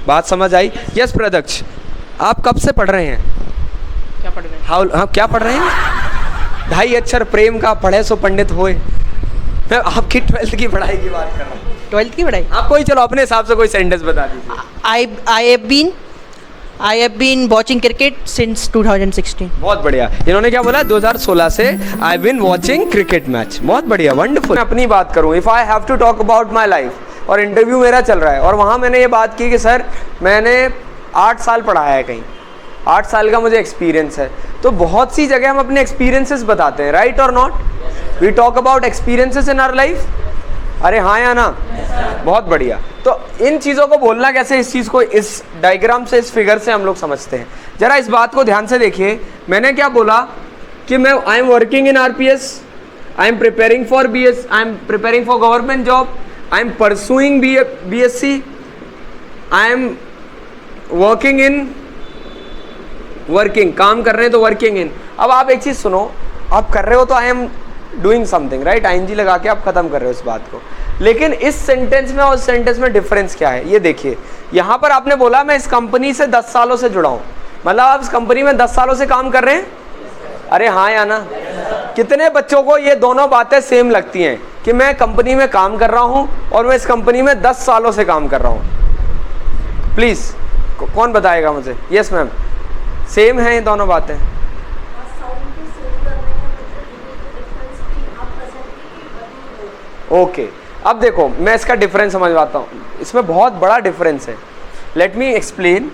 बात समझ आई? यस प्रदक्ष, आप कब से पढ़ रहे हैं? क्या पढ़ रहे हैं? हाँ, क्या पढ़ रहे हैं? 2.5 अक्षर प्रेम का पढ़े सो पंडित होए। मैं आपकी 12th की पढ़ाई की बात कर रहा हूँ। 12th की पढ़ाई? आप कोई चलो अपने हिसाब से कोई सेंटेंस बता दीजिए। I have been watching cricket since 2016. बहुत बढ़िया। इन्होंने क्या बोला? 2016 से I been watching cricket match. बहुत बढ़िया, वंडरफुल। मैं अपनी बात करूँ, if I have to talk about my life, और इंटरव्यू मेरा चल रहा है और वहाँ मैंने ये बात की कि सर मैंने 8 साल पढ़ाया है कहीं, 8 साल का मुझे एक्सपीरियंस है, तो बहुत सी जगह हम अपने एक्सपीरियंसेस बताते हैं, right or not? We talk about experiences in our life. अरे हाँ या ना? बहुत बढ़िया। तो इन चीज़ों को बोलना कैसे, इस चीज़ को इस डायग्राम से, इस फिगर से हम लोग समझते हैं। जरा इस बात को ध्यान से देखिए। मैंने क्या बोला कि मैं I am working in RPS, I am preparing for BS, I am preparing for government job, I am pursuing BSc, I am working in, working काम कर रहे हैं तो वर्किंग इन। अब आप एक चीज़ सुनो, आप कर रहे हो तो I am doing something, right? ING लगा के आप खत्म कर रहे हो इस बात को। लेकिन इस सेंटेंस में और उस सेंटेंस में डिफरेंस क्या है ये देखिए। यहाँ पर आपने बोला मैं इस कंपनी से 10 सालों से जुड़ा हूँ, मतलब आप इस कंपनी में 10 सालों से काम कर रहे हैं। अरे हाँ या ना? कितने बच्चों को ये दोनों बातें सेम लगती हैं कि मैं कंपनी में काम कर रहा हूँ और मैं इस कंपनी में 10 सालों से काम कर रहा हूँ? प्लीज़ कौन बताएगा मुझे? यस मैम, सेम है ये दोनों बातें? ओके, अब देखो मैं इसका डिफरेंस समझवाता हूँ। इसमें बहुत बड़ा डिफरेंस है। Let me explain.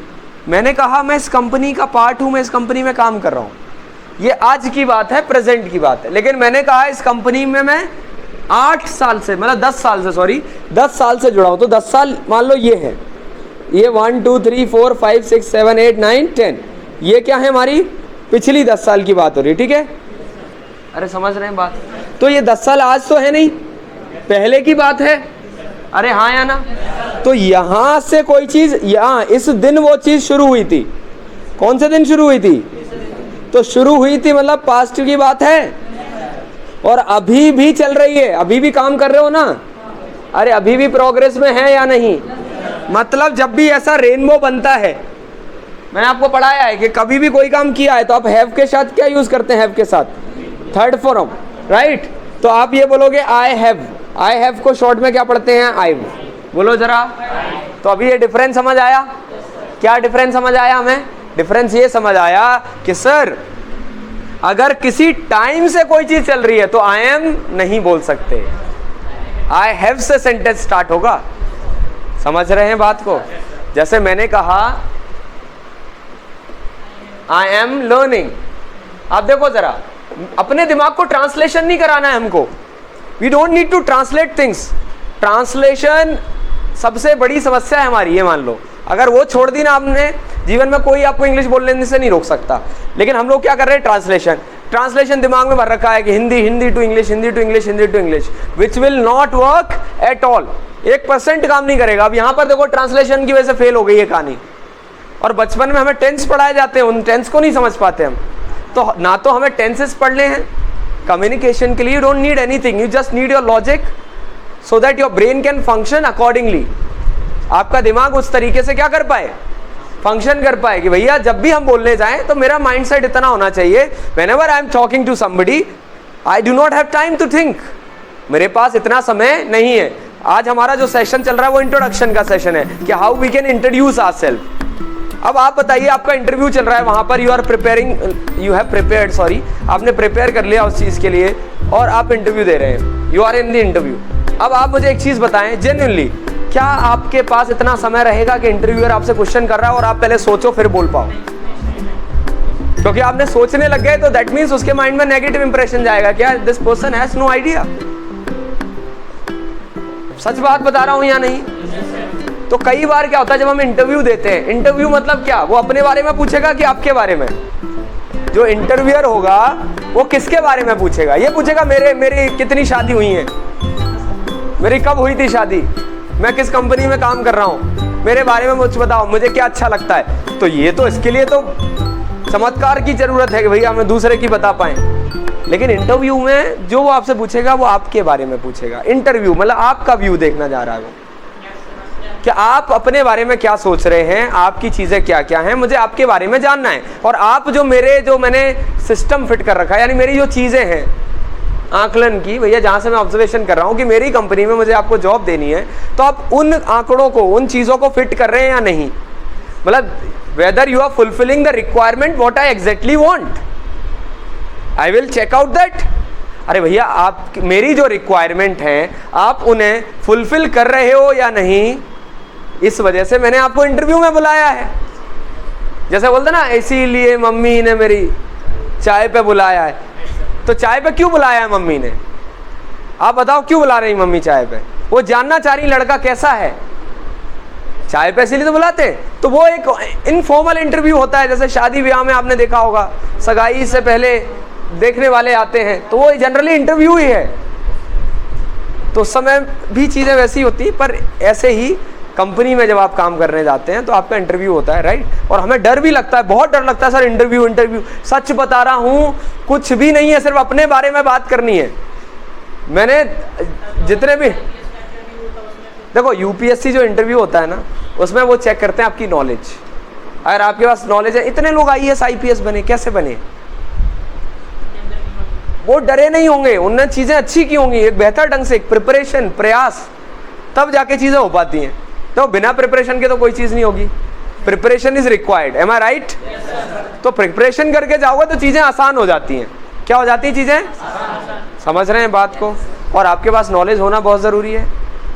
मैंने कहा मैं इस कंपनी का पार्ट हूँ, मैं इस कंपनी में काम कर रहा हूँ, ये आज की बात है, प्रेजेंट की बात है। लेकिन मैंने कहा इस कंपनी में मैं 8 साल से, मतलब 10 साल से, सॉरी 10 साल से जुड़ा हूँ। तो 10 साल मान लो ये है, ये 1 2 3 4 5 6 7 8 9 10, ये क्या है? हमारी पिछली 10 साल की बात हो रही है, ठीक है? अरे समझ रहे हैं बात? तो ये 10 साल आज तो है नहीं, पहले की बात है। अरे हाँ या ना? तो यहां से कोई चीज, यहां इस दिन वो चीज शुरू हुई थी। कौन से दिन शुरू हुई थी? तो शुरू हुई थी मतलब पास्ट की बात है, और अभी भी चल रही है, अभी भी काम कर रहे हो ना? अरे अभी भी प्रोग्रेस में है या नहीं? मतलब जब भी ऐसा रेनबो बनता है, मैंने आपको पढ़ाया है कि कभी भी कोई काम किया है तो आप हैव के साथ क्या यूज करते हैं? हैव के साथ थर्ड फॉर्म, राइट? तो आप ये बोलोगे आई हैव, आई हैव को शॉर्ट में क्या पढ़ते हैं? आई। बोलो जरा। तो अभी ये डिफरेंस समझ आया? क्या डिफरेंस समझ आया हमें? डिफरेंस ये समझ आया कि सर अगर किसी टाइम से कोई चीज चल रही है तो आई एम नहीं बोल सकते, आई हैव से सेंटेंस स्टार्ट होगा। समझ रहे हैं बात को? जैसे मैंने कहा आई एम लर्निंग। आप देखो जरा, अपने दिमाग को ट्रांसलेशन नहीं कराना है हमको। We don't need to translate things. Translation सबसे बड़ी समस्या है हमारी, ये मान लो। अगर वो छोड़ दी ना आपने, जीवन में कोई आपको इंग्लिश बोलने से नहीं रोक सकता। लेकिन हम लोग क्या कर रहे हैं? ट्रांसलेशन। ट्रांसलेशन दिमाग में भर रखा है कि Hindi, Hindi to English, Hindi to English, Hindi to English, which will not work at all. 1% काम नहीं करेगा। अब यहाँ पर देखो ट्रांसलेशन की वजह से फेल हो गई है कहानी। और बचपन में हमें टेंस पढ़ाए जाते हैं, उन टेंस को नहीं समझ पाते हम। तो ना तो हमें टेंसेस पढ़ने हैं कम्युनिकेशन के लिए, you don't need anything, you just need your logic so that your brain can function accordingly. आपका दिमाग उस तरीके से क्या कर पाए? फंक्शन कर पाए कि भैया जब भी हम बोलने जाएं तो मेरा माइंडसेट इतना होना चाहिए, whenever I am talking to somebody I do not have time to think. मेरे पास इतना समय नहीं है। आज हमारा जो सेशन चल रहा है वो इंट्रोडक्शन का सेशन है कि how we can introduce ourself. अब आप बताइए, आपका इंटरव्यू चल रहा है, वहां पर you are preparing, you have prepared, sorry आपने प्रिपेयर कर लिया उस चीज के लिए और आप इंटरव्यू दे रहे हैं, you are in the interview. अब आप मुझे एक चीज बताएं जेन्युइनली, क्या आपके पास इतना समय रहेगा कि इंटरव्यूअर आपसे क्वेश्चन कर रहा है और आप पहले सोचो फिर बोल पाओ? क्योंकि आपने सोचने लग गए तो दैट मीन्स उसके माइंड में नेगेटिव इंप्रेशन जाएगा, क्या this person has no idea. सच बात बता रहा हूं या नहीं? तो कई बार क्या होता है जब हम इंटरव्यू देते हैं, इंटरव्यू मतलब क्या, वो अपने बारे में पूछेगा कि आपके बारे में? जो इंटरव्यूअर होगा वो किसके बारे में पूछेगा? ये पूछेगा मेरी कितनी शादी हुई है, मेरी कब हुई थी शादी, मैं किस कंपनी में काम कर रहा हूँ, मेरे बारे में मुझे बताओ, मुझे क्या अच्छा लगता है। तो ये तो इसके लिए तो चमत्कार की जरूरत है कि भैया हमें दूसरे की बता पाए। लेकिन इंटरव्यू में जो वो आपसे पूछेगा वो आपके बारे में पूछेगा। इंटरव्यू मतलब आपका व्यू देखना जा रहा है वो। कि आप अपने बारे में क्या सोच रहे हैं, आपकी चीज़ें क्या क्या हैं, मुझे आपके बारे में जानना है। और आप जो मैंने सिस्टम फिट कर रखा है, यानी मेरी जो चीज़ें हैं आकलन की, भैया जहाँ से मैं ऑब्जर्वेशन कर रहा हूँ कि मेरी कंपनी में मुझे आपको जॉब देनी है, तो आप उन आंकड़ों को, उन चीज़ों को फिट कर रहे हैं या नहीं। मतलब whether you are fulfilling the requirement what I exactly want, I will check out that. अरे भैया आप मेरी जो रिक्वायरमेंट है आप उन्हें फुलफिल कर रहे हो या नहीं, इस वजह से मैंने आपको इंटरव्यू में बुलाया है। जैसे बोलते ना, इसीलिए मम्मी ने मेरी चाय पे बुलाया है। तो चाय पे क्यों बुलाया है मम्मी ने? आप बताओ क्यों बुला रही मम्मी चाय पे? वो जानना चाह रही लड़का कैसा है, चाय पे इसीलिए तो बुलाते हैं। तो वो एक इनफॉर्मल इंटरव्यू होता है, जैसे शादी ब्याह में आपने देखा होगा, सगाई से पहले देखने वाले आते हैं, तो वो जनरली इंटरव्यू ही है। तो उस समय भी चीज़ें वैसी होती है, पर ऐसे ही कंपनी में जब आप काम करने जाते हैं तो आपका इंटरव्यू होता है, राइट। और हमें डर भी लगता है, बहुत डर लगता है सर, इंटरव्यू। सच बता रहा हूँ, कुछ भी नहीं है, सिर्फ अपने बारे में बात करनी है। मैंने जितने भी देखो, यूपीएससी जो इंटरव्यू होता है ना, उसमें वो चेक करते हैं आपकी नॉलेज। अगर आपके पास नॉलेज है, इतने लोग आईएएस आईपीएस बने, कैसे बने? वो डरे नहीं होंगे, उनने चीज़ें अच्छी की होंगी, एक बेहतर ढंग से, एक प्रिपरेशन, प्रयास, तब जाके चीज़ें हो पाती हैं। तो बिना प्रिपरेशन के तो कोई चीज़ नहीं होगी। Preparation is required, am I right? तो प्रिपरेशन करके जाओगे तो चीज़ें आसान हो जाती हैं। क्या हो जाती हैं चीज़ें? समझ रहे हैं बात को? और आपके पास नॉलेज होना बहुत ज़रूरी है।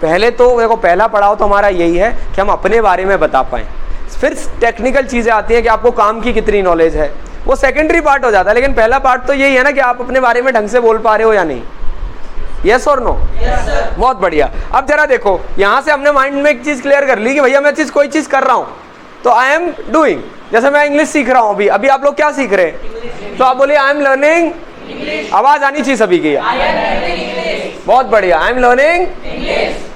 पहले तो देखो, पहला पड़ाव तो हमारा यही है कि हम अपने बारे में बता पाएँ। फिर टेक्निकल चीज़ें आती हैं कि आपको काम की कितनी नॉलेज है, वो सेकेंडरी पार्ट हो जाता है। लेकिन पहला पार्ट तो यही है ना कि आप अपने बारे में ढंग से बोल पा रहे हो या नहीं। यस और नो? बहुत बढ़िया। अब जरा देखो, यहाँ से हमने माइंड में एक चीज़ क्लियर कर ली कि भैया मैं कोई चीज़ कर रहा हूँ, तो आई एम डूइंग। जैसे मैं इंग्लिश सीख रहा हूँ अभी आप लोग क्या सीख रहे हैं? तो आप बोलिए आई एम लर्निंग। आवाज़ आनी चाहिए सभी की। बहुत बढ़िया, आई एम लर्निंग।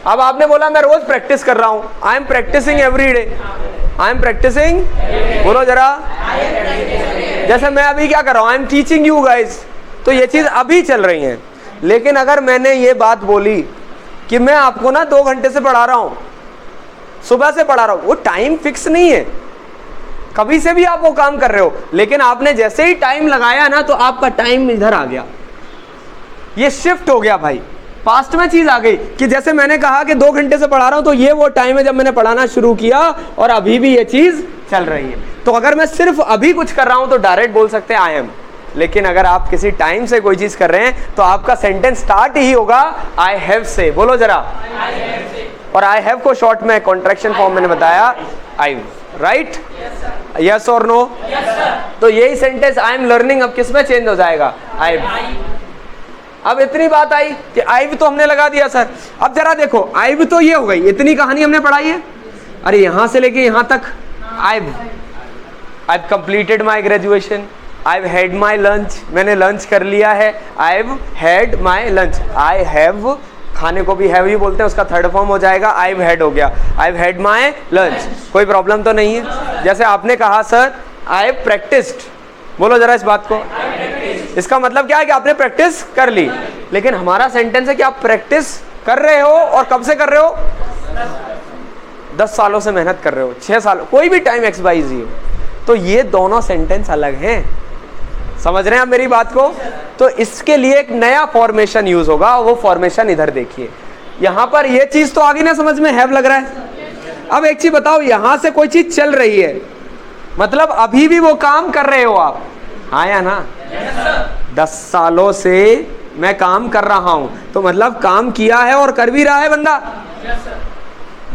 अब आपने बोला मैं रोज प्रैक्टिस कर रहा हूँ, I am practising every day. I am practising, बोलो जरा। जैसे मैं अभी क्या कर रहा हूँ, I am teaching you guys. तो ये चीज़ अभी चल रही है। लेकिन अगर मैंने ये बात बोली कि मैं आपको ना 2 घंटे से पढ़ा रहा हूँ, सुबह से पढ़ा रहा हूँ, वो टाइम फिक्स नहीं है, कभी से भी आप वो काम कर रहे हो। लेकिन आपने जैसे ही टाइम लगाया ना, तो आपका टाइम इधर आ गया, ये शिफ्ट हो गया भाई। पास्ट में चीज आ गई कि जैसे मैंने कहा कि 2 घंटे से पढ़ा रहा हूं, तो ये वो टाइम है जब मैंने पढ़ाना शुरू किया, और अभी भी ये चीज चल रही है। तो अगर मैं सिर्फ अभी कुछ कर रहा हूं तो डायरेक्ट बोल सकते हैं आई एम। लेकिन अगर आप किसी टाइम से कोई चीज कर रहे हैं तो आपका सेंटेंस स्टार्ट ही होगा आई हैव से। बोलो जरा। और आई हैव को शॉर्ट में कॉन्ट्रैक्शन फॉर्म मैंने बताया आई, राइट? यस और नो? तो यही सेंटेंस आई एम लर्निंग अब किस में चेंज हो जाएगा? आई। अब इतनी बात आई कि आइव तो हमने लगा दिया सर। अब जरा देखो, आइव तो ये हो गई, इतनी कहानी हमने पढ़ाई है। अरे यहां से लेके यहां तक I've completed my graduation, I've had my lunch, मैंने लंच कर लिया है, I've had my lunch. I have, खाने को भी हैव ही बोलते हैं, उसका थर्ड फॉर्म हो जाएगा आईव हैड हो गया, आईव हैड माई लंच। कोई प्रॉब्लम तो नहीं है। जैसे आपने कहा सर आई प्रैक्टिस्ड, बोलो जरा इस बात को। इसका मतलब क्या है कि आपने प्रैक्टिस कर ली। लेकिन हमारा सेंटेंस है कि आप प्रैक्टिस कर रहे हो, और कब से कर रहे हो? 10 सालों से मेहनत कर रहे हो, 6 साल, कोई भी टाइम एक्स वाई जी हो। तो ये दोनों सेंटेंस अलग हैं। समझ रहे हैं आप मेरी बात को? तो इसके लिए एक नया फॉर्मेशन यूज होगा, वो फॉर्मेशन इधर देखिए। यहां पर ये चीज तो आगे ना समझ में, हैव लग रहा है। अब एक चीज बताओ, यहां से कोई चीज चल रही है, मतलब अभी भी वो काम कर रहे हो आप, हाँ या ना? 10 सालों से मैं काम कर रहा हूं, तो मतलब काम किया है और कर भी रहा है बंदा।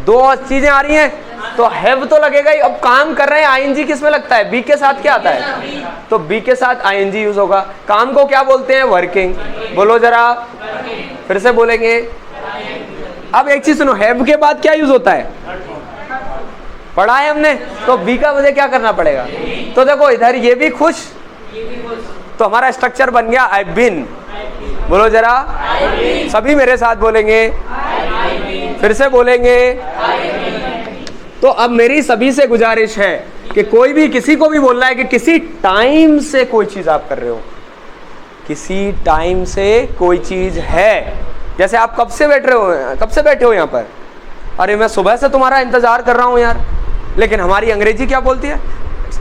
2 चीजें आ रही हैं, तो हैव तो लगेगा ही। अब काम कर रहे हैं, आईएनजी किस में लगता है? बी के साथ क्या आता है? तो बी के साथ आईएनजी यूज होगा। काम को क्या बोलते हैं? वर्किंग। बोलो जरा, फिर से बोलेंगे। अब एक चीज सुनो, हैव के बाद क्या यूज होता है? पढ़ा है हमने, तो बी का मुझे क्या करना पड़ेगा? तो देखो इधर ये भी खुश, तो हमारा स्ट्रक्चर बन गया आई बीन। बोलो जरा, सभी मेरे साथ बोलेंगे, फिर से बोलेंगे। तो अब मेरी सभी से गुजारिश है कि कोई भी किसी को भी बोलना है कि किसी टाइम से कोई चीज आप कर रहे हो, किसी टाइम से कोई चीज है। जैसे आप कब से बैठ रहे हो, कब से बैठे हो यहाँ पर? अरे मैं सुबह से तुम्हारा इंतजार कर रहा हूं यार। लेकिन हमारी अंग्रेजी क्या बोलती है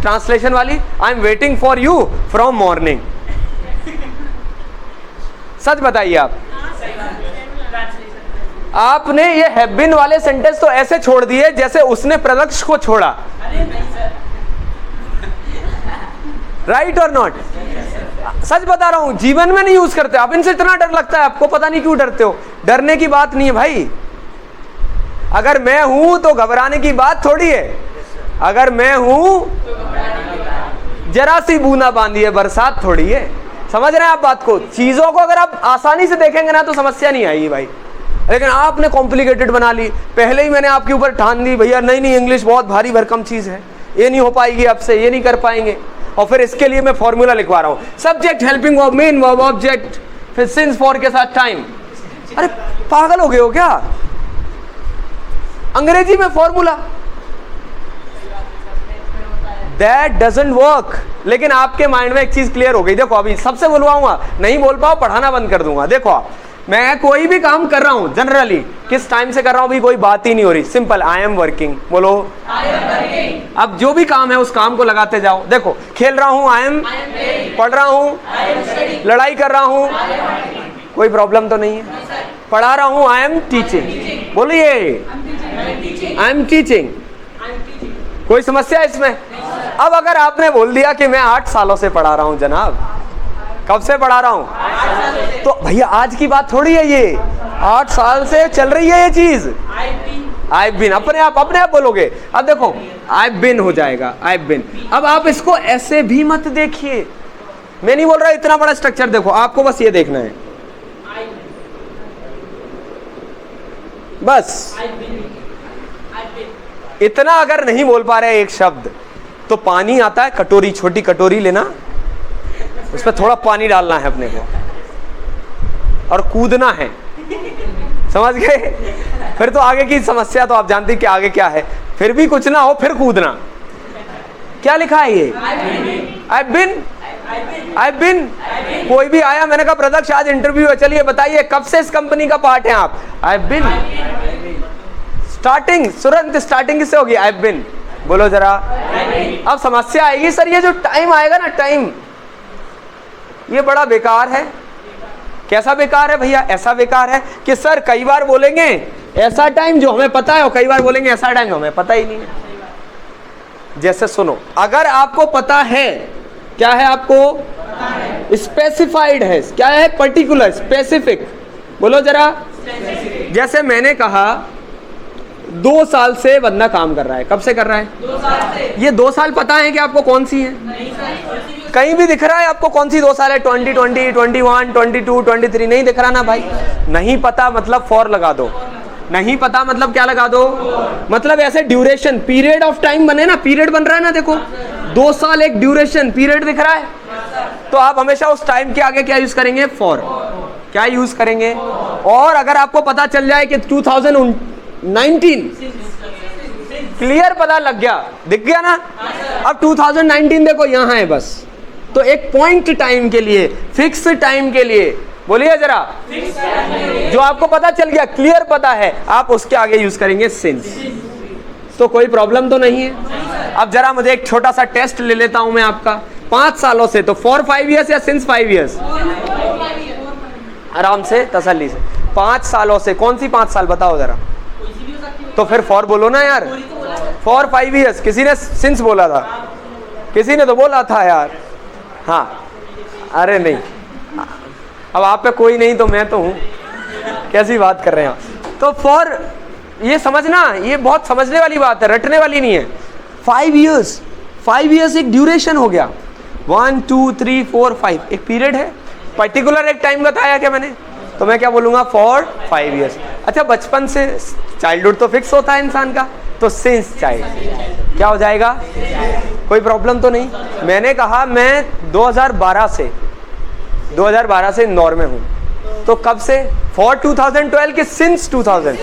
ट्रांसलेशन वाली, I am waiting for you from morning. सच बताइए आपने ये हैव बीन वाले सेंटेंस तो ऐसे छोड़ दिए जैसे उसने प्रोडक्ट्स को छोड़ा। Right or not? सच बता रहा हूं, जीवन में नहीं यूज करते आप। इनसे इतना डर लगता है आपको, पता नहीं क्यों डरते हो। डरने की बात नहीं है भाई। अगर मैं हूं तो घबराने की बात थोड़ी है। अगर मैं हूं जरा सी बूंदा बांदी है, बरसात थोड़ी है। समझ रहे हैं आप बात को? चीजों को अगर आप आसानी से देखेंगे ना तो समस्या नहीं आएगी भाई। लेकिन आपने कॉम्प्लिकेटेड बना ली। पहले ही मैंने आपके ऊपर ठान दी भैया नहीं नहीं इंग्लिश बहुत भारी भरकम चीज है, ये नहीं हो पाएगी आपसे, ये नहीं कर पाएंगे। और फिर इसके लिए मैं फॉर्मूला लिखवा रहा हूं, subject helping verb main verb object फिर सिंस फॉर के साथ टाइम। अरे पागल हो गए हो क्या? अंग्रेजी में फॉर्मूला दैट डजंट वर्क। लेकिन आपके माइंड में एक चीज क्लियर हो गई। देखो अभी सबसे बुलवाऊंगा, नहीं बोल पाओ पढ़ाना बंद कर दूंगा। देखो आप, मैं कोई भी काम कर रहा हूं जनरली किस टाइम से कर रहा हूं भी कोई बात ही नहीं हो रही। Simple, I am working. बोलो आई एम वर्किंग। अब जो भी काम है उस काम को लगाते जाओ। देखो खेल रहा हूं, आई एम पढ़ रहा हूं, लड़ाई कर रहा हूं, कोई प्रॉब्लम तो नहीं है। पढ़ा रहा हूं, आई एम टीचिंग। बोलिए आई एम टीचिंग। कोई समस्या इसमें? अब अगर आपने बोल दिया कि मैं 8 सालों से पढ़ा रहा हूं जनाब, कब से पढ़ा रहा हूं, तो भैया आज की बात थोड़ी है ये, 8 साल से चल रही है ये चीज। आई बिन अपने आप बोलोगे। अब देखो आई बिन हो जाएगा, आई बिन। अब आप इसको ऐसे भी मत देखिए, मैं नहीं बोल रहा इतना बड़ा स्ट्रक्चर देखो, आपको बस ये देखना है बस। इतना अगर नहीं बोल पा रहे एक शब्द तो पानी आता है कटोरी, छोटी कटोरी लेना, उसमें थोड़ा पानी डालना है अपने को और कूदना है। समझ गए? फिर तो आगे की समस्या तो आप जानते कि आगे क्या है। फिर भी कुछ ना हो फिर कूदना। क्या लिखा है ये? आई बिन। आई बिन। कोई भी आया, मैंने कहा प्रदक्ष आज इंटरव्यू है, चलिए बताइए कब से इस कंपनी का पार्ट है आप? आई बिन। स्टार्टिंग, तुरंत स्टार्टिंग किससे होगी? आई बिन। बोलो जरा। अब समस्या आएगी सर ये जो टाइम आएगा ना, टाइम ये बड़ा बेकार है। कैसा बेकार है भैया? ऐसा बेकार है कि सर कई बार बोलेंगे ऐसा टाइम जो हमें पता है और कई बार बोलेंगे ऐसा टाइम जो हमें पता ही नहीं है। जैसे सुनो, अगर आपको पता है, क्या है आपको? स्पेसिफाइड है। क्या है? Particular, specific. बोलो जरा। जैसे मैंने कहा 2 साल से बंदा काम कर रहा है। कब से कर रहा है? 2 साल से। ये 2 साल पता है कि आपको कौन सी है? नहीं सर। कहीं भी दिख रहा है आपको कौन सी 2 साल है? 2020, 21, 22, 23 नहीं दिख रहा ना भाई। नहीं पता मतलब फॉर लगा दो। नहीं पता मतलब क्या लगा दो? मतलब ऐसे ड्यूरेशन, पीरियड ऑफ टाइम बने ना, पीरियड बन रहा है ना। देखो 2 साल एक ड्यूरेशन पीरियड दिख रहा है, तो आप हमेशा उस टाइम के आगे क्या यूज करेंगे? फॉर। क्या यूज करेंगे? और अगर आपको पता चल जाए कि 2019 क्लियर पता लग गया, दिख गया ना। अब 2019 देखो यहाँ है बस, तो एक पॉइंट टाइम के लिए, फिक्स टाइम के लिए, बोलिए जरा, जो आपको पता चल गया, क्लियर पता है, आप उसके आगे यूज करेंगे सिंस। तो कोई प्रॉब्लम तो नहीं है। अब जरा मुझे एक छोटा सा टेस्ट ले लेता हूं मैं आपका। 5 सालों से, तो फॉर 5 ईयर्स या सिंस 5 ईयर्स? आराम से, तसल्ली से। 5 सालों से, कौन सी 5 साल बताओ जरा? तो फिर फॉर बोलो ना यार। फॉर 5 ईयर्स, किसी ने सिंस बोला था, किसी ने तो बोला था यार। हाँ, अरे नहीं, अब आप पे कोई नहीं तो मैं तो हूँ, कैसी बात कर रहे हैं आप। तो फॉर, ये समझना, ये बहुत समझने वाली बात है, रटने वाली नहीं है। 5 ईयर्स, 5 ईयर्स एक ड्यूरेशन हो गया। 1 2 3 4 5 एक पीरियड है, पर्टिकुलर एक टाइम बताया क्या मैंने? तो मैं क्या बोलूँगा? For 5 years. अच्छा, बचपन से चाइल्डहुड तो फिक्स होता है इंसान का, तो सिंस चाइल्ड क्या हो जाएगा? कोई प्रॉब्लम तो नहीं। मैंने कहा मैं 2012 से इंदौर में हूँ, तो कब से? फॉर 2012 के सिंस 2000?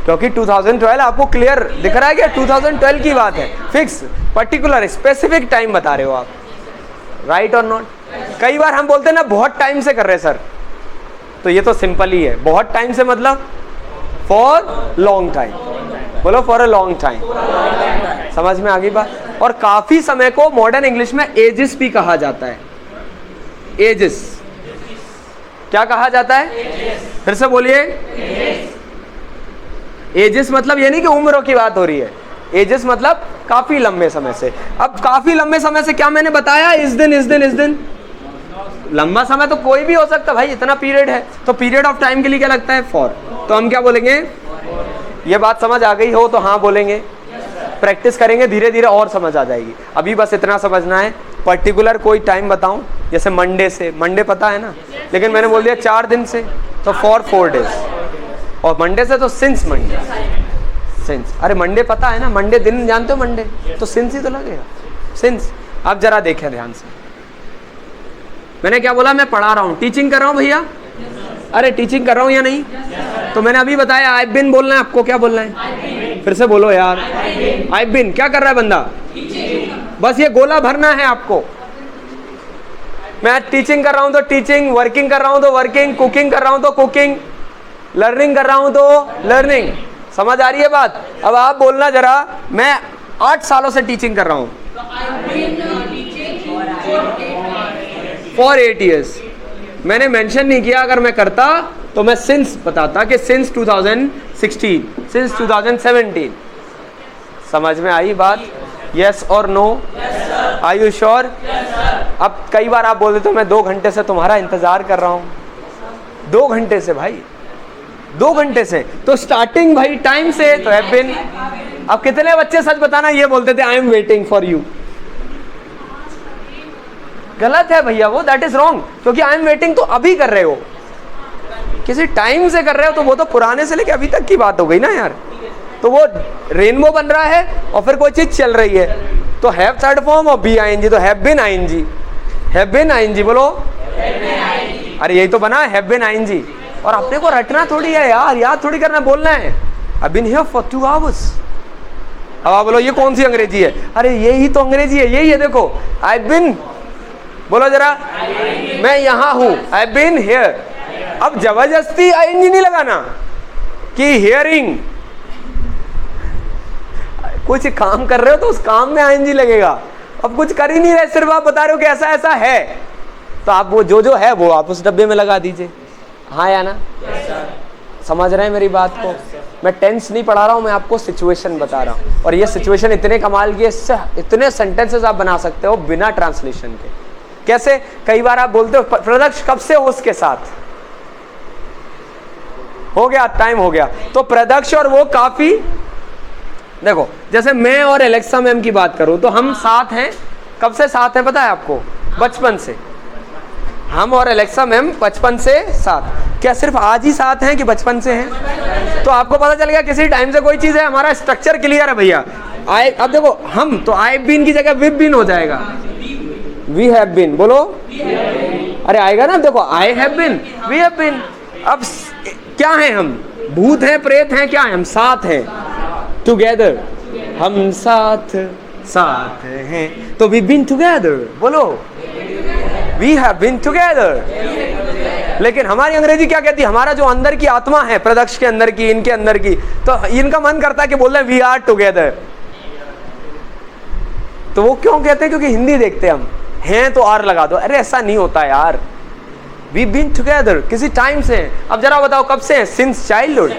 क्योंकि 2012 आपको क्लियर दिख रहा है क्या? 2012 की बात है, फिक्स, पर्टिकुलर, स्पेसिफिक टाइम बता रहे हो आप। Right or not? कई बार हम बोलते हैं ना बहुत टाइम से कर रहे सर, तो ये तो सिंपल ही है। बहुत टाइम से मतलब फॉर लॉन्ग टाइम, बोलो फॉर अ लॉन्ग टाइम। समझ में आ गई बात? और काफी समय को मॉडर्न इंग्लिश में एजिस भी कहा जाता है। एजिस क्या कहा जाता है? फिर से बोलिए। एजिस मतलब ये नहीं कि उम्रों की बात हो रही है, एजिस मतलब काफी लंबे समय से। अब काफी लंबे समय से क्या मैंने बताया? इस दिन लंबा समय तो कोई भी हो सकता भाई, इतना पीरियड है तो पीरियड ऑफ टाइम के लिए क्या लगता है? फॉर। तो हम क्या बोलेंगे? ये बात समझ आ गई हो तो हाँ बोलेंगे, प्रैक्टिस करेंगे धीरे धीरे और समझ आ जाएगी। अभी बस इतना समझना है, पर्टिकुलर कोई टाइम बताऊं, जैसे मंडे से, मंडे पता है ना, लेकिन मैंने बोल दिया 4 दिन से तो फॉर 4 डेज, और मंडे से तो सिंस मंडे, सिंस। अरे मंडे पता है ना, मंडे दिन जानते हो मंडे, तो सिंस ही तो लगेगा, सिंस। अब जरा देखें ध्यान से, मैंने क्या बोला? मैं पढ़ा रहा हूँ, टीचिंग कर रहा हूँ भैया। अरे टीचिंग कर रहा हूँ या नहीं? तो मैंने अभी बताया आई बिन बोलना है, आपको क्या बोलना है? फिर से बोलो यार, आई बिन। क्या कर रहा है बंदा? बस ये गोला भरना है आपको। मैं टीचिंग कर रहा हूं तो टीचिंग, वर्किंग कर रहा हूं तो वर्किंग, कुकिंग कर रहा हूं तो कुकिंग, लर्निंग कर रहा हूं तो लर्निंग। समझ आ रही है बात? अब आप बोलना जरा, मैं 8 सालों से टीचिंग कर रहा हूं, फॉर 8 years। मैंने मेंशन नहीं किया, अगर मैं करता तो मैं सिंस बताता कि सिंस 2016, सिंस 2017। समझ में आई बात? यस और नो? Are you sure? अब कई बार आप बोल देते हो मैं 2 घंटे से तुम्हारा इंतजार कर रहा हूं। 2 घंटे से भाई, 2 घंटे से तो स्टार्टिंग भाई टाइम से तो हैव बीन। अब कितने बच्चे सच बताना ये बोलते थे आई एम वेटिंग फॉर यू? गलत है भैया वो, दैट इज रॉन्ग। क्योंकि आई एम वेटिंग तो अभी कर रहे हो, किसी टाइम से कर रहे हो, तो वो तो पुराने से लेके अभी तक की बात हो गई ना यार। तो वो रेनबो बन रहा है और फिर कोई चीज चल रही है, तो हैव थर्ड फॉर्म और बी आईएनजी, तो have been ING, have been ING बोलो। अरे यही तो बना है, हैव बीन आईएनजी। और अपने को रटना थोड़ी है यार, याद थोड़ी करना, बोलना है I been here for 2 hours। अब आप बोलो ये कौन सी अंग्रेजी है? अरे यही तो अंग्रेजी है, यही है देखो, आई बीन। बोलो जरा, मैं यहां हूं, आई बीन हियर। अब जबरदस्ती आईएनजी नहीं लगाना कि हियरिंग, कुछ काम कर रहे हो तो उस काम में आईएनजी लगेगा। अब कुछ कर ही नहीं रहे, सिर्फ आप बता रहे हो कि ऐसा ऐसा है, तो आप वो जो है वो आप उस डब्बे में लगा दीजिए। हाँ या ना? समझ रहे हैं मेरी बात को? मैं टेंस नहीं पढ़ा रहा हूँ, मैं आपको सिचुएशन बता रहा हूँ। और ये सिचुएशन इतने कमाल की है, इससे इतने सेंटेंसेस आप बना सकते हो बिना ट्रांसलेशन के। कैसे? कई बार आप बोलते हो प्रदक्ष कब से हो उसके साथ, हो गया टाइम हो गया, तो प्रदक्ष और वो काफी। देखो जैसे मैं और एलेक्सा मैम की बात करूं तो हम साथ हैं, कब से साथ हैं पता है आपको? बचपन से। हम और एलेक्सा मैम बचपन से साथ। क्या सिर्फ आज ही साथ हैं कि बचपन से हैं? तो आपको पता चल गया किसी टाइम से कोई चीज है, हमारा स्ट्रक्चर क्लियर है भैया। आई, अब देखो हम तो आई बीन की जगह विव बीन हो जाएगा, वी हैव बीन बोलो। अरे आएगा ना, देखो I have been, we have been. अब क्या है हम? भूत हैं, प्रेत हैं, क्या है हम? साथ हैं, टुगेदर, हम साथ साथ हैं, तो वी बीन टुगेदर बोलो, वी हैव बीन टुगेदर। लेकिन हमारी अंग्रेजी क्या कहती है? हमारा जो अंदर की आत्मा है, प्रदक्ष के अंदर की, इनके अंदर की, तो इनका मन करता है कि बोल रहे हैं वी आर टुगेदर। तो वो क्यों कहते हैं? क्योंकि हिंदी देखते हम हैं तो आर लगा दो। अरे ऐसा नहीं होता यार, वी बीन टुगेदर किसी टाइम से। अब जरा बताओ कब से? सिंस चाइल्डहुड,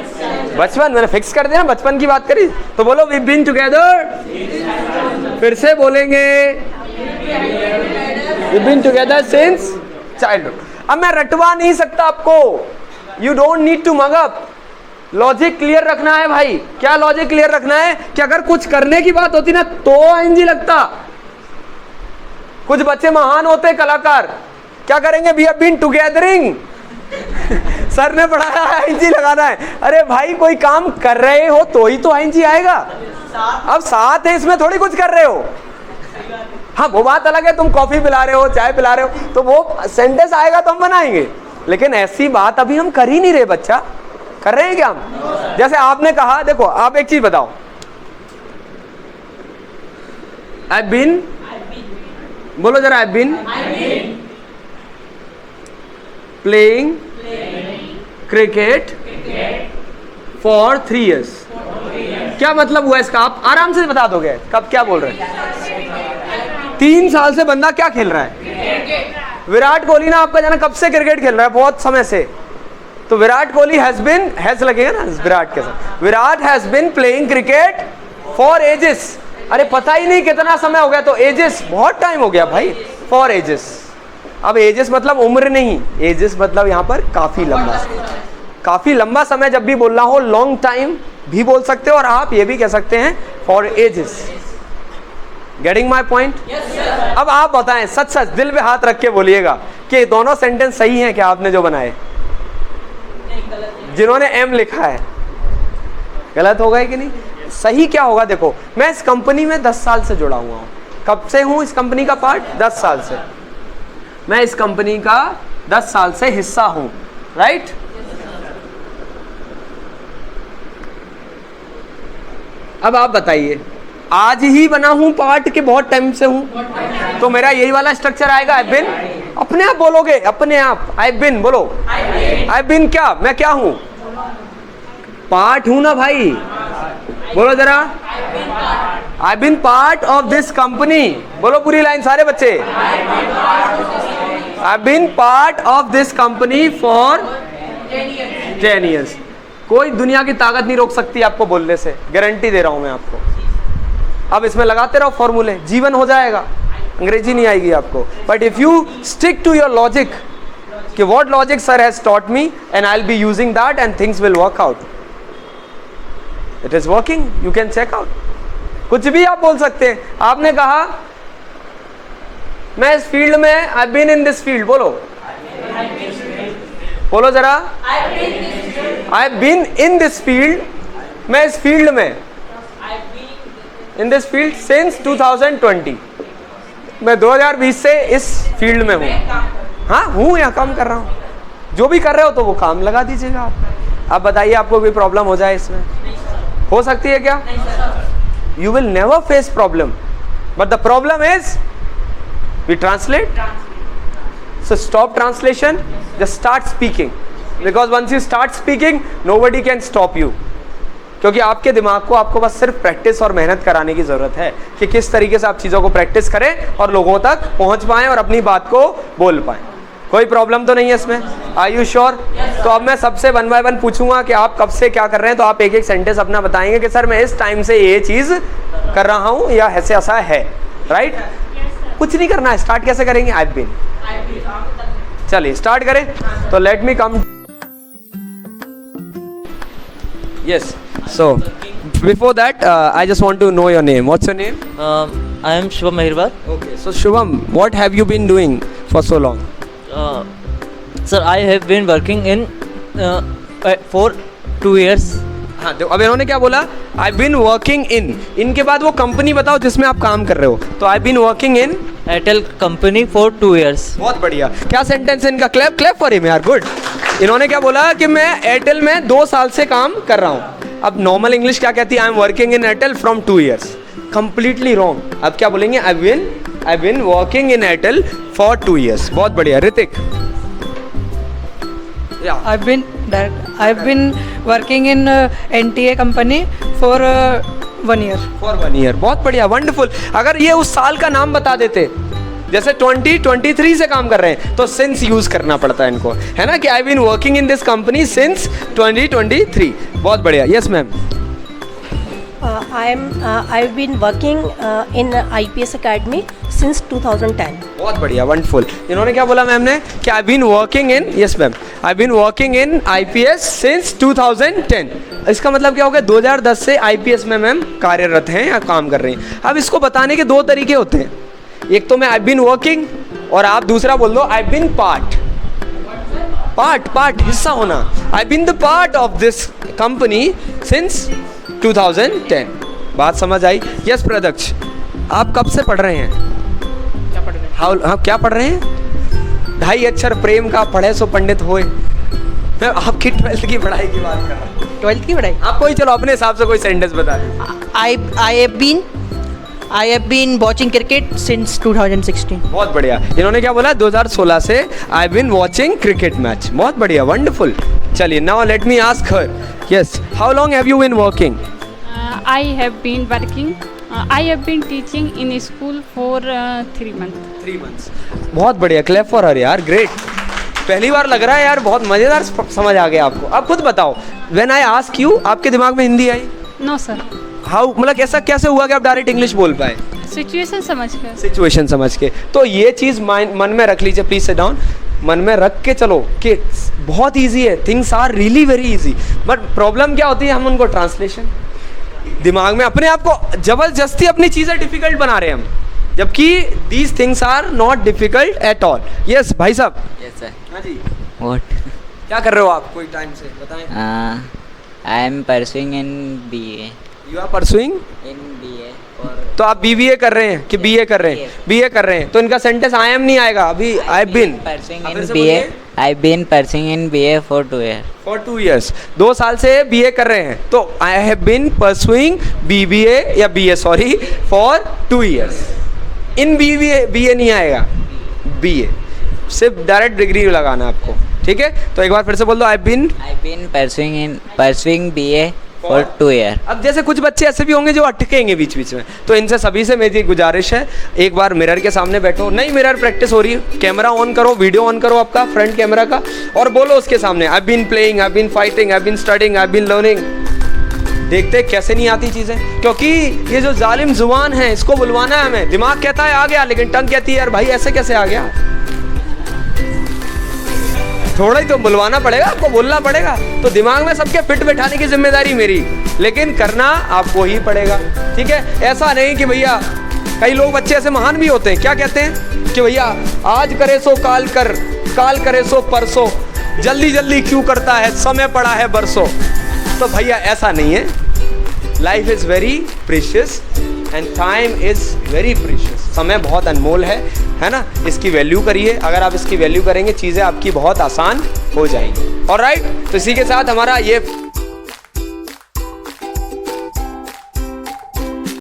बचपन। मैंने फिक्स कर दिया ना, बचपन की बात करी, तो बोलो वी बीन टुगेदर। फिर से बोलेंगे we been together since childhood. अब मैं रटवा नहीं सकता आपको, you don't need to mug up. Logic clear रखना है भाई। क्या लॉजिक क्लियर रखना है? कि अगर कुछ करने की बात होती ना तो आईएनजी लगता। कुछ बच्चे महान होते कलाकार, क्या करेंगे? We have been togethering. Sir ने पढ़ाया आईएनजी लगाना है। अरे भाई कोई काम कर रहे हो तो ही तो आईएनजी आएगा। अब साथ है इसमें थोड़ी कुछ कर रहे हो। हाँ वो बात अलग है, तुम कॉफी पिला रहे हो, चाय पिला रहे हो, तो वो सेंटेंस आएगा तो हम बनाएंगे। लेकिन ऐसी बात अभी हम कर ही नहीं रहे। बच्चा कर रहे हैं क्या हम? जैसे आपने कहा, देखो आप एक चीज बताओ, आई बीन बोलो जरा, I been playing cricket for 3 years। क्या मतलब हुआ इसका, आप आराम से बता दोगे कब क्या बोल रहे हैं। 3 साल से बंदा क्या खेल रहा है, विराट कोहली ना, आपका जाना कब से क्रिकेट खेल रहा है, बहुत समय से। तो विराट कोहली हैज लगेगा ना विराट के साथ, Virat has been playing cricket for ages. अरे पता ही नहीं कितना समय हो गया, तो एजेस बहुत टाइम हो गया भाई, फॉर एजेस। अब एजेस मतलब उम्र नहीं, एजेस मतलब यहाँ पर काफी लंबा समय जब भी बोलना हो, लॉन्ग टाइम भी बोल सकते हो, और आप ये भी कह सकते हैं for ages. Getting my point? अब आप बताएं, सच सच दिल पे हाथ रख के बोलिएगा कि दोनों सेंटेंस सही हैं क्या आपने जो बनाए? जिन्होंने एम लिखा है गलत होगा कि नहीं? सही क्या होगा? देखो, मैं इस कंपनी में 10 साल से जुड़ा हुआ हूं। कब से हूं इस कंपनी का पार्ट? 10 साल से। मैं इस कंपनी का 10 साल से हिस्सा हूं, राइट? अब आप बताइए, आज ही बना हूं पार्ट के बहुत टाइम से हूं, तो मेरा यही वाला स्ट्रक्चर आएगा, आई बिन। अपने आप बोलोगे, अपने आप, आई बिन बोलो। आई बिन क्या, मैं क्या हूं? पार्ट हूं ना भाई, बोलो जरा। I been part of this company, बोलो पूरी लाइन सारे बच्चे। I been part of this company for 10 years। कोई दुनिया की ताकत नहीं रोक सकती आपको बोलने से, गारंटी दे रहा हूं मैं आपको। अब इसमें लगाते रहो फॉर्मूले, जीवन हो जाएगा। अंग्रेजी नहीं आएगी आपको, but if you stick to your logic कि what logic sir has taught me and I will be using that and things will work out. It is working, you can check out. कुछ भी आप बोल सकते हैं। आपने कहा मैं इस फील्ड में, I been in this field, बोलो बोलो जरा। I been in this field, मैं इस फील्ड में, इन दिस फील्ड सिंस 2020। मैं 2020 से इस फील्ड में हूँ। हाँ हूँ या काम कर रहा हूँ, जो भी कर रहे हो तो वो काम लगा दीजिएगा आप। अब बताइए आपको कोई प्रॉब्लम हो जाए इसमें? हो सकती है क्या? You will never face problem, but the problem is we translate. So stop translation, just start speaking, because once you start speaking nobody can stop you. क्योंकि आपके दिमाग को आपको बस सिर्फ प्रैक्टिस और मेहनत कराने की ज़रूरत है कि किस तरीके से आप चीज़ों को प्रैक्टिस करें और लोगों तक पहुंच पाएं और अपनी बात को बोल पाएं। कोई प्रॉब्लम तो नहीं है इसमें? Are you sure? तो अब मैं सबसे 1 by 1 पूछूंगा कि आप कब से क्या कर रहे हैं, तो आप एक एक सेंटेंस अपना बताएंगे कि सर मैं इस टाइम से ये चीज़ कर रहा हूँ या ऐसे ऐसा है, राइट? कुछ नहीं करना है, स्टार्ट कैसे करेंगे? I been. चलिए स्टार्ट करें। तो let me come. Yes. So, before that, I just want to know your name. What's your name? I am Shubham Mahirwar. Okay. So, Shubham, what have you been doing for so long? Sir, I have been working in for 2 years. हाँ, तो अब इन्होंने क्या बोला? I've been working in. इनके बाद वो company बताओ जिसमें आप काम कर रहे हो। तो I've been working in Airtel company for 2 years. बहुत बढ़िया। क्या सेंटेंस है इनका? क्लैप क्लैप फॉर हिम यार, गुड। इन्होंने क्या बोला कि मैं एयरटेल में 2 साल से काम कर रहा हूँ। अब नॉर्मल इंग्लिश क्या कहती है? I am working in Airtel from 2 years। Completely wrong. अब क्या बोलेंगे? I been working in Airtel for 2 years। बहुत बढ़िया। Hrithik? I've been working in NTA company for 1 year. For 1 year। बहुत बढ़िया, वंडरफुल। अगर ये उस साल का नाम बता देते, जैसे 2023 से काम कर रहे हैं, तो सिंस यूज करना पड़ता है इनको, है ना, कि I been working in this company since 2023। बहुत बढ़िया। Yes ma'am? I've been working in IPS Academy since 2010. बहुत बढ़िया, वंडरफुल। इन्होंने क्या बोला मैम ने? कि I been working in, yes ma'am, I been working in IPS since 2010। इसका मतलब क्या हो गया? 2010 से IPS में मैम कार्यरत हैं या काम कर रही हैं। अब इसको बताने के 2 तरीके होते हैं। एक तो मैं आई बीन वर्किंग, और आप दूसरा बोल दो आई बीन पार्ट। पार्ट हिस्सा होना। I been the part of this company since 2010। बात समझ आई? यस प्रदक्ष, आप कब से पढ़ रहे हैं? क्या पढ़ रहे हैं? हाँ, क्या पढ़ रहे हैं? 2.5 अक्षर प्रेम का पढ़े सो पंडित होए। मैं आपकी 12th की पढ़ाई की बात कर रहा हूँ। 12th की पढ़ाई? आप कोई चलो अपने हिसाब से कोई सेंटेंस बता दें। I have been watching cricket since 2016. बहुत बढ़िया। इन्होंने क्या बोला? 2016 से I been watching cricket match. बहुत बढ़िया, वंडरफुल। चलिए now let me ask her, Yes. How long have you been working? I have been working. I have been teaching in a school for 3 months. 3 months. बहुत बढ़िया, clap for her यार, great. पहली बार लग रहा है यार, बहुत मज़ेदार समझ आ गया आपको. आप खुद बताओ, व्हेन आई आस्क यू, आपके दिमाग में हिंदी आई? No sir. हाउ, मतलब ऐसा कैसे हुआ कि आप डायरेक्ट इंग्लिश बोल पाए? सिचुएशन समझ कर. सिचुएशन समझ के. तो ये चीज़ मन में रख लीजिए, प्लीज सिट डाउन. मन में रख के चलो कि बहुत ईजी है, things are really very easy. But problem क्या होती है, हम उनको ट्रांसलेशन दिमाग में अपने आप को जबरदस्ती अपनी चीज़ें डिफिकल्ट बना रहे हैं हम, जबकि these things are not difficult at all. Yes भाई साहब. Yes sir. हाँ जी. What? क्या कर रहे हो आप कोई टाइम से, बताएं. I am pursuing in BA. You are pursuing. In BA for. तो आप BBA कर रहे हैं कि BA कर रहे हैं? BA कर रहे हैं, तो इनका सेंटेंस आई एम नहीं आएगा. अभी आई बिन Pursuing in BA. I've been pursuing in BA for 2 years. For 2 years. 2 साल से BA कर रहे हैं, तो I have been pursuing BBA या BA sorry for 2 years. In BA नहीं आएगा, BA सिर्फ डायरेक्ट डिग्री लगाना है आपको. ठीक है, तो एक बार फिर से बोल दो, आई बिन. I've been pursuing BA for 2 years. अब जैसे कुछ बच्चे ऐसे भी होंगे जो अटकेंगे बीच बीच में, तो इनसे सभी से मेरी गुजारिश है, एक बार मिरर के सामने बैठो. नई मिरर प्रैक्टिस हो रही है, कैमरा ऑन करो, वीडियो ऑन करो आपका फ्रंट कैमरा का, और बोलो उसके सामने, I been playing, I been fighting, I been studying, I been learning. देखते कैसे नहीं आती चीज़ें, क्योंकि ये जो जालिम जुबान है इसको बुलवाना है हमें. दिमाग कहता है आ गया, लेकिन टंग कहती है यार भाई ऐसे कैसे आ गया. थोड़ा ही तो बुलवाना पड़ेगा आपको, बोलना पड़ेगा. तो दिमाग में सबके फिट बैठाने की जिम्मेदारी मेरी, लेकिन करना आपको ही पड़ेगा. ठीक है, ऐसा नहीं कि भैया, कई लोग बच्चे ऐसे महान भी होते हैं, क्या कहते हैं कि भैया आज करे सो काल कर, काल करे सो परसों, जल्दी जल्दी क्यों करता है, समय पड़ा है बरसों. तो भैया ऐसा नहीं है. Life is very precious and time is very precious. समय बहुत अनमोल है ना. इसकी वैल्यू करिए. अगर आप इसकी वैल्यू करेंगे, चीज़ें आपकी बहुत आसान हो जाएंगी. ऑलराइट, तो इसी के साथ हमारा ये